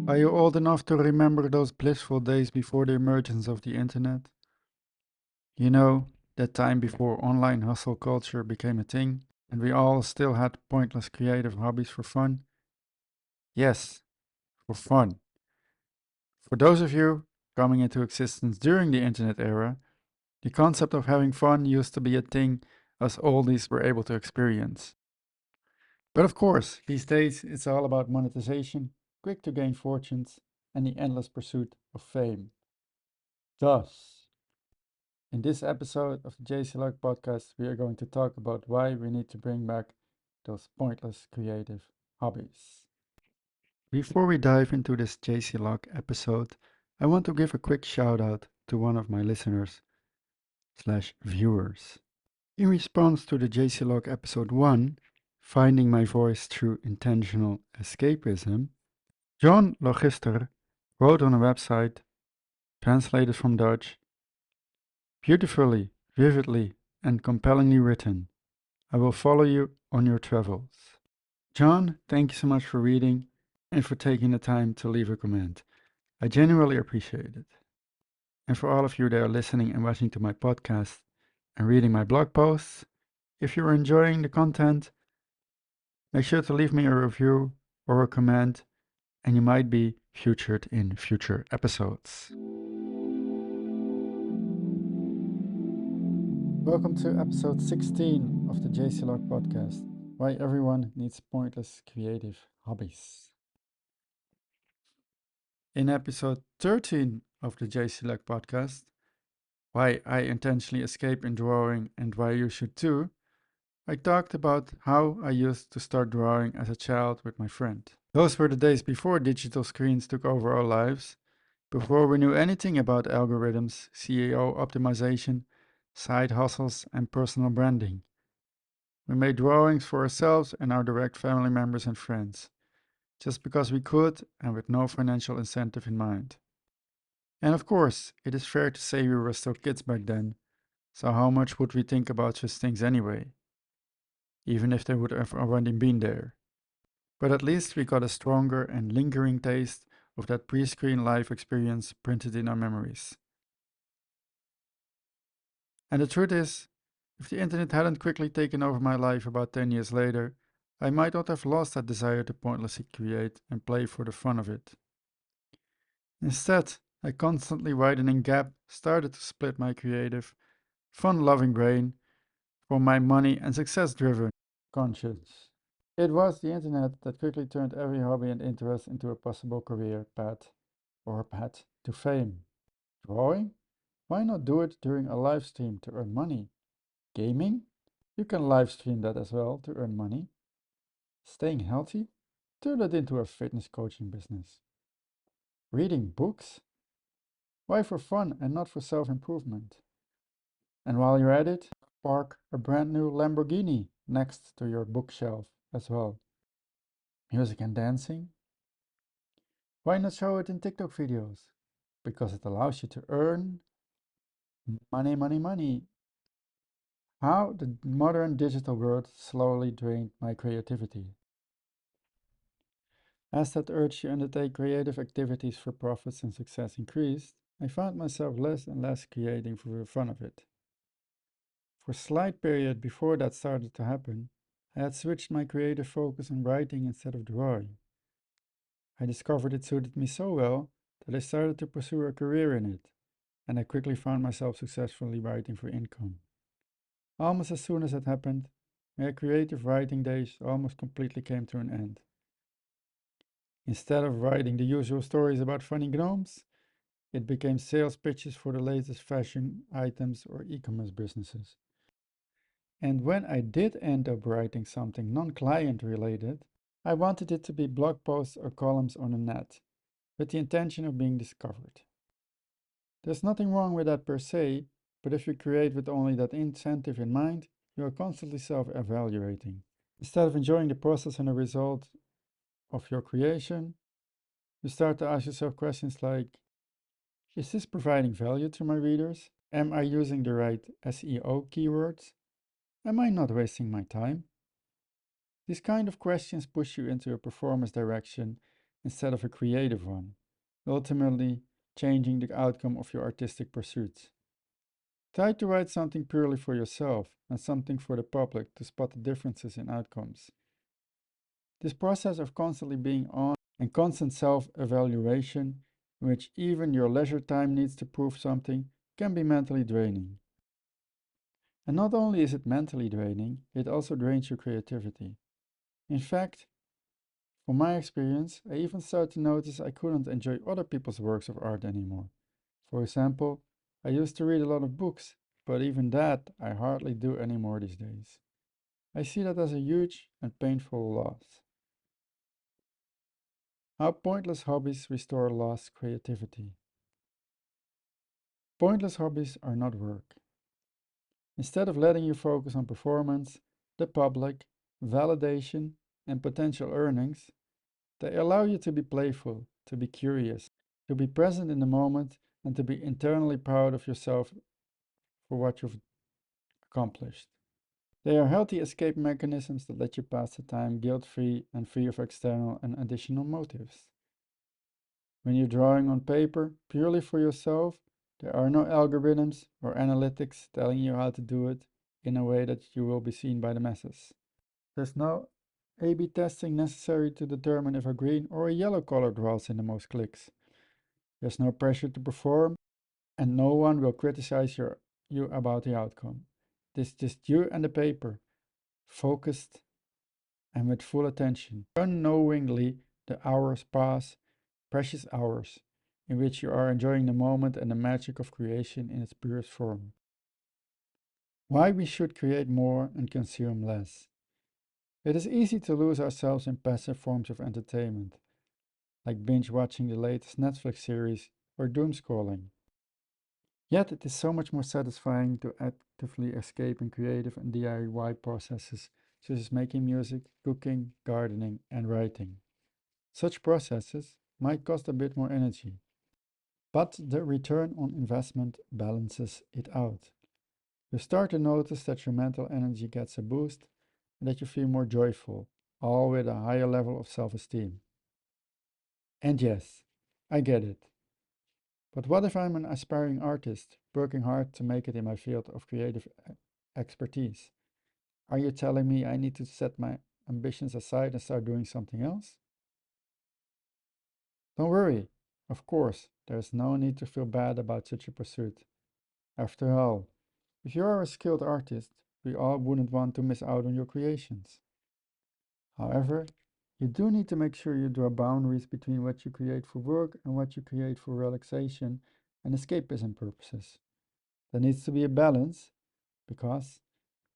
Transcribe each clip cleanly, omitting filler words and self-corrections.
Are you old enough to remember those blissful days before the emergence of the internet? You know, that time before online hustle culture became a thing and we all still had pointless creative hobbies for fun? Yes, for fun. For those of you coming into existence during the internet era, the concept of having fun used to be a thing us oldies were able to experience. But of course, these days it's all about monetization, quick to gain fortunes, and the endless pursuit of fame. Thus, in this episode of the JC Luck podcast, we are going to talk about why we need to bring back those pointless creative hobbies. Before we dive into this JC Luck episode, I want to give a quick shout out to one of my listeners slash viewers. In response to the JC Luck episode 1, Finding My Voice Through Intentional Escapism, John Logister wrote on a website, translated from Dutch, beautifully, vividly, and compellingly written. I will follow you on your travels. John, thank you so much for reading and for taking the time to leave a comment. I genuinely appreciate it. And for all of you that are listening and watching to my podcast and reading my blog posts, if you're enjoying the content, make sure to leave me a review or a comment, and you might be featured in future episodes. Welcome to episode 16 of the JC Log podcast, why everyone needs pointless creative hobbies. In episode 13 of the JC Log podcast, why I intentionally escape in drawing and why you should too, I talked about how I used to start drawing as a child with my friend. Those were the days before digital screens took over our lives, before we knew anything about algorithms, SEO optimization, side hustles, and personal branding. We made drawings for ourselves and our direct family members and friends, just because we could and with no financial incentive in mind. And of course, it is fair to say we were still kids back then, so how much would we think about such things anyway? Even if they would have already been there. But at least we got a stronger and lingering taste of that pre-screen life experience printed in our memories. And the truth is, if the internet hadn't quickly taken over my life about 10 years later, I might not have lost that desire to pointlessly create and play for the fun of it. Instead, a constantly widening gap started to split my creative, fun-loving brain from my money and success-driven conscience. It was the internet that quickly turned every hobby and interest into a possible career path or a path to fame. Drawing? Why not do it during a live stream to earn money? Gaming? You can live stream that as well to earn money. Staying healthy? Turn that into a fitness coaching business. Reading books? Why for fun and not for self-improvement? And while you're at it, park a brand new Lamborghini next to your bookshelf as well. Music and dancing? Why not show it in TikTok videos? Because it allows you to earn money, money, money. How the modern digital world slowly drained my creativity. As that urge to undertake creative activities for profits and success increased, I found myself less and less creating for the fun of it. For a slight period before that started to happen, I had switched my creative focus on writing instead of drawing. I discovered it suited me so well that I started to pursue a career in it, and I quickly found myself successfully writing for income. Almost as soon as that happened, my creative writing days almost completely came to an end. Instead of writing the usual stories about funny gnomes, it became sales pitches for the latest fashion items or e-commerce businesses. And when I did end up writing something non-client related, I wanted it to be blog posts or columns on the net, with the intention of being discovered. There's nothing wrong with that per se, but if you create with only that incentive in mind, you are constantly self-evaluating. Instead of enjoying the process and the result of your creation, you start to ask yourself questions like, is this providing value to my readers? Am I using the right SEO keywords? Am I not wasting my time? These kind of questions push you into a performance direction instead of a creative one, ultimately changing the outcome of your artistic pursuits. Try to write something purely for yourself and something for the public to spot the differences in outcomes. This process of constantly being on and constant self evaluation, in which even your leisure time needs to prove something, can be mentally draining. And not only is it mentally draining, it also drains your creativity. In fact, from my experience, I even started to notice I couldn't enjoy other people's works of art anymore. For example, I used to read a lot of books, but even that I hardly do anymore these days. I see that as a huge and painful loss. How pointless hobbies restore lost creativity. Pointless hobbies are not work. Instead of letting you focus on performance, the public, validation, and potential earnings, they allow you to be playful, to be curious, to be present in the moment, and to be internally proud of yourself for what you've accomplished. They are healthy escape mechanisms that let you pass the time guilt free and free of external and additional motives. When you're drawing on paper purely for yourself, there are no algorithms or analytics telling you how to do it in a way that you will be seen by the masses. There's no A/B testing necessary to determine if a green or a yellow color draws in the most clicks. There's no pressure to perform, and no one will criticize you about the outcome. It's just you and the paper, focused and with full attention. Unknowingly, the hours pass, precious hours, in which you are enjoying the moment and the magic of creation in its purest form. Why we should create more and consume less. It is easy to lose ourselves in passive forms of entertainment, like binge watching the latest Netflix series or doom scrolling. Yet it is so much more satisfying to actively escape in creative and DIY processes such as making music, cooking, gardening, and writing. Such processes might cost a bit more energy, but the return on investment balances it out. You start to notice that your mental energy gets a boost and that you feel more joyful, all with a higher level of self esteem. And yes, I get it. But what if I'm an aspiring artist, working hard to make it in my field of creative expertise? Are you telling me I need to set my ambitions aside and start doing something else? Don't worry. Of course, there's no need to feel bad about such a pursuit. After all, if you are a skilled artist, we all wouldn't want to miss out on your creations. However, you do need to make sure you draw boundaries between what you create for work and what you create for relaxation and escapism purposes. There needs to be a balance because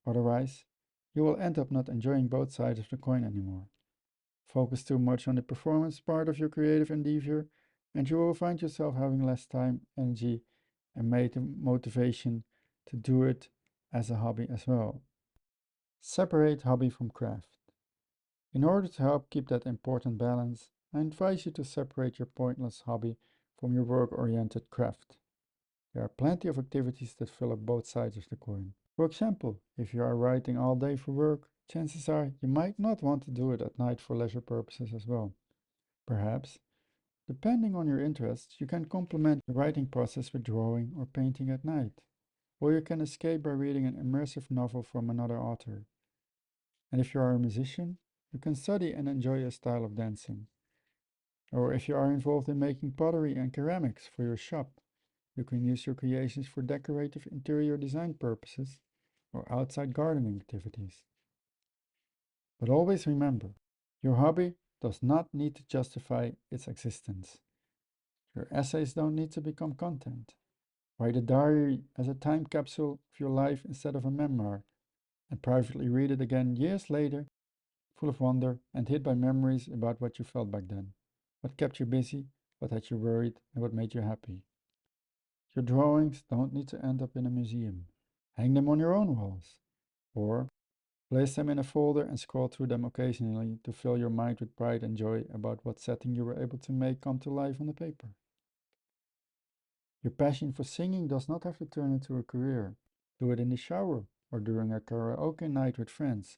otherwise you will end up not enjoying both sides of the coin anymore. Focus too much on the performance part of your creative endeavor, and you will find yourself having less time, energy, and motivation to do it as a hobby as well. Separate hobby from craft. In order to help keep that important balance, I advise you to separate your pointless hobby from your work oriented craft. There are plenty of activities that fill up both sides of the coin. For example, if you are writing all day for work, chances are you might not want to do it at night for leisure purposes as well. Perhaps, depending on your interests, you can complement the writing process with drawing or painting at night. Or you can escape by reading an immersive novel from another author. And if you are a musician, you can study and enjoy a style of dancing. Or if you are involved in making pottery and ceramics for your shop, you can use your creations for decorative interior design purposes or outside gardening activities. But always remember, your hobby does not need to justify its existence. Your essays don't need to become content. Write a diary as a time capsule of your life instead of a memoir, and privately read it again years later, full of wonder and hit by memories about what you felt back then. What kept you busy, what had you worried, and what made you happy. Your drawings don't need to end up in a museum. Hang them on your own walls, or place them in a folder and scroll through them occasionally to fill your mind with pride and joy about what setting you were able to make come to life on the paper. Your passion for singing does not have to turn into a career. Do it in the shower or during a karaoke night with friends,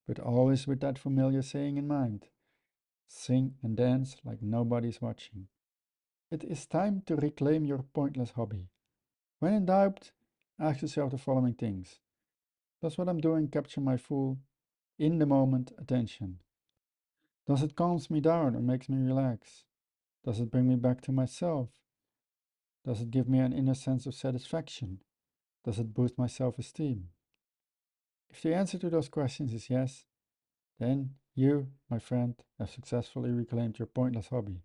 but always with that familiar saying in mind. sing and dance like nobody's watching. It is time to reclaim your pointless hobby. When in doubt, ask yourself the following things. Does what I'm doing capture my full, in the moment attention? Does it calms me down or makes me relax? Does it bring me back to myself? Does it give me an inner sense of satisfaction? Does it boost my self esteem? If the answer to those questions is yes, then you, my friend, have successfully reclaimed your pointless hobby.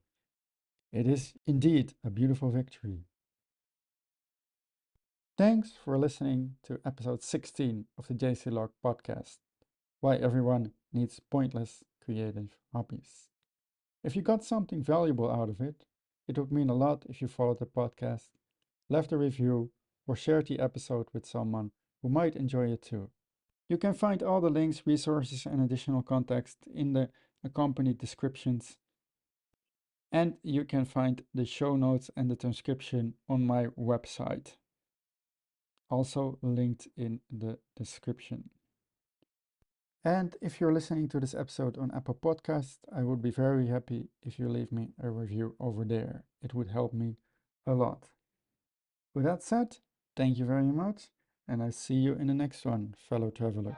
It is indeed a beautiful victory. Thanks for listening to episode 16 of the JC Log podcast, Why Everyone Needs Pointless Creative Hobbies. If you got something valuable out of it, it would mean a lot if you followed the podcast, left a review, or shared the episode with someone who might enjoy it too. You can find all the links, resources, and additional context in the accompanied descriptions. And you can find the show notes and the transcription on my website, also linked in the description. And if you're listening to this episode on Apple Podcast, I would be very happy if you leave me a review over there. It would help me a lot. With that said, thank you very much, and I see you in the next one, fellow travelers.